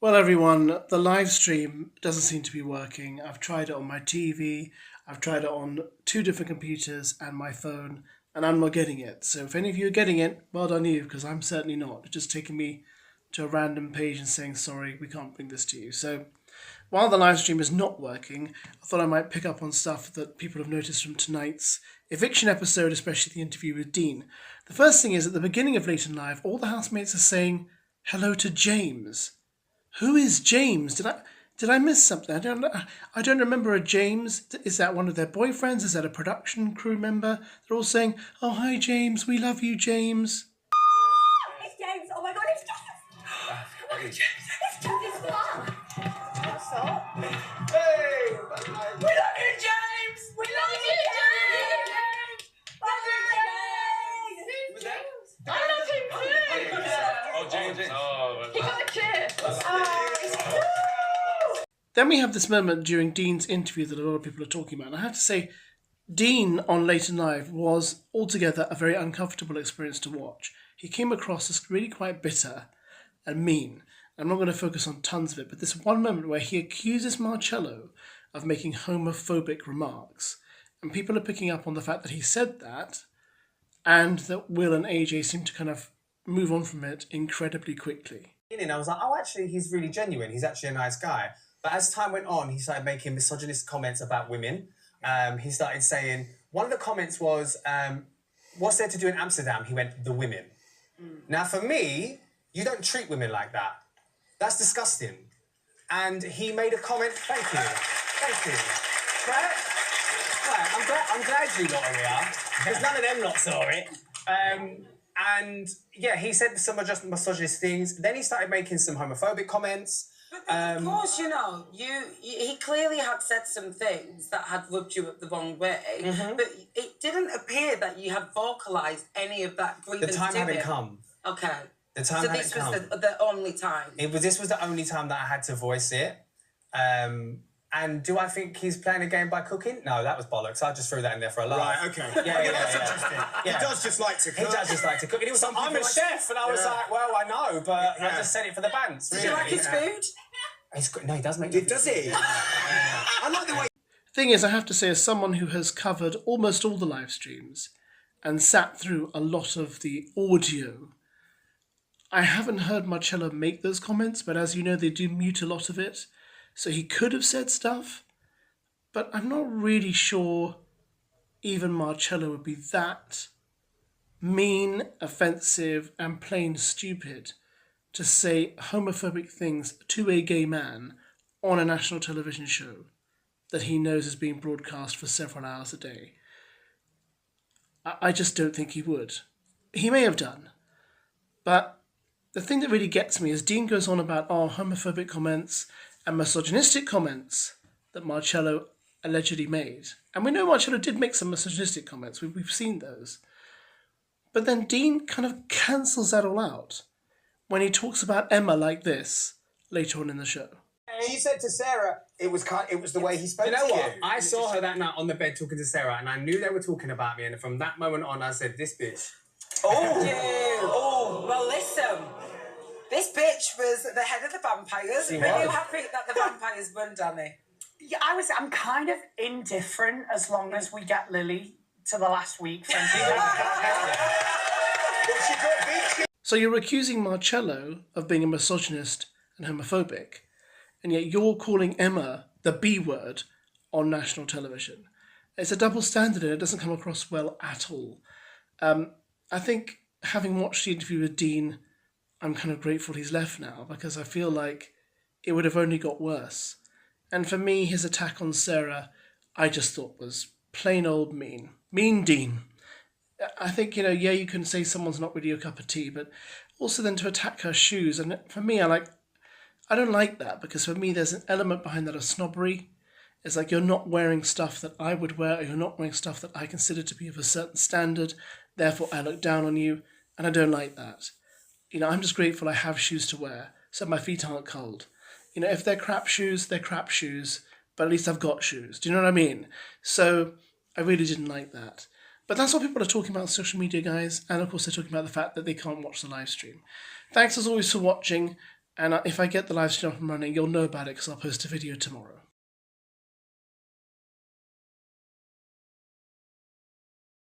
Well, everyone, the live stream doesn't seem to be working. I've tried it on my TV, I've tried it on two different computers and my phone, and I'm not getting it. So if any of you are getting it, well done you, because I'm certainly not. It's just taking me to a random page and saying, sorry, we can't bring this to you. So while the live stream is not working, I thought I might pick up on stuff that people have noticed from tonight's eviction episode, especially the interview with Dean. The first thing is, at the beginning of Late and Live, all the housemates are saying hello to James. Who is James? Did I miss something? I don't remember a James. Is that one of their boyfriends? Is that a production crew member? They're all saying, "Oh, hi James, we love you, James." It's James. Oh my God, it's James. Come on, James. It's James. What's up? Hey, we love you, James. We love you, James. Love you, James. Who's that? I love him too. Oh, James. Oh, He got a kiss. Then we have this moment during Dean's interview that a lot of people are talking about. And I have to say, Dean on Late and Live was altogether a very uncomfortable experience to watch. He came across as really quite bitter and mean. I'm not going to focus on tons of it, but this one moment where he accuses Marcello of making homophobic remarks. And people are picking up on the fact that he said that, and that Will and AJ seem to kind of move on from it incredibly quickly. I was like, oh, actually, he's really genuine. He's actually a nice guy. But as time went on, he started making misogynist comments about women. He started saying, one of the comments was, what's there to do in Amsterdam? He went, the women. Now, for me, you don't treat women like that. That's disgusting. And he made a comment, thank you. Right? I'm glad you lot are here, because none of them lot saw it. And yeah, he said some just misogynist things. Then he started making some homophobic comments. But of course, he clearly had said some things that had rubbed you up the wrong way. Mm-hmm. But it didn't appear that you had vocalised any of that grievance. The time hadn't come. Okay. The time hadn't come. So this was the only time. This was the only time that I had to voice it. And do I think he's playing a game by cooking? No, that was bollocks. I just threw that in there for a laugh. Right, okay. Yeah, That's interesting. Yeah. He does just like to cook. He does just like to cook. And he was like, I'm a chef. And I was like, well, I know, but I just said it for the bands. Did you like his food? No, he does make it. Does he? I like the way... Thing is, I have to say, as someone who has covered almost all the live streams and sat through a lot of the audio, I haven't heard Marcello make those comments, but as you know, they do mute a lot of it. So he could have said stuff, but I'm not really sure even Marcello would be that mean, offensive, and plain stupid to say homophobic things to a gay man on a national television show that he knows is being broadcast for several hours a day. I just don't think he would. He may have done, but the thing that really gets me is Dean goes on about homophobic comments and misogynistic comments that Marcello allegedly made. And we know Marcello did make some misogynistic comments. We've seen those. But then Dean kind of cancels that all out when he talks about Emma like this later on in the show. She said to Sarah, it was the way he spoke to you. You know what? I saw her that night on the bed talking to Sarah, and I knew they were talking about me. And from that moment on, I said, this bitch. Oh, well, listen. This bitch was the head of the vampires. Are you happy that the vampires won, Danny? Yeah, I'm kind of indifferent as long as we get Lily to the last week. So you're accusing Marcello of being a misogynist and homophobic, and yet you're calling Emma the B word on national television. It's a double standard and it doesn't come across well at all. I think having watched the interview with Dean, I'm kind of grateful he's left now, because I feel like it would have only got worse. And for me, his attack on Sarah, I just thought was plain old mean. Mean Dean. I think, you can say someone's not really your cup of tea, but also then to attack her shoes. And for me, I don't like that, because for me, there's an element behind that of snobbery. It's like you're not wearing stuff that I would wear, or you're not wearing stuff that I consider to be of a certain standard. Therefore, I look down on you, and I don't like that. I'm just grateful I have shoes to wear, so my feet aren't cold. If they're crap shoes, they're crap shoes, but at least I've got shoes. Do you know what I mean? So I really didn't like that. But that's what people are talking about on social media, guys. And of course, they're talking about the fact that they can't watch the live stream. Thanks as always for watching. And if I get the live stream up and running, you'll know about it because I'll post a video tomorrow.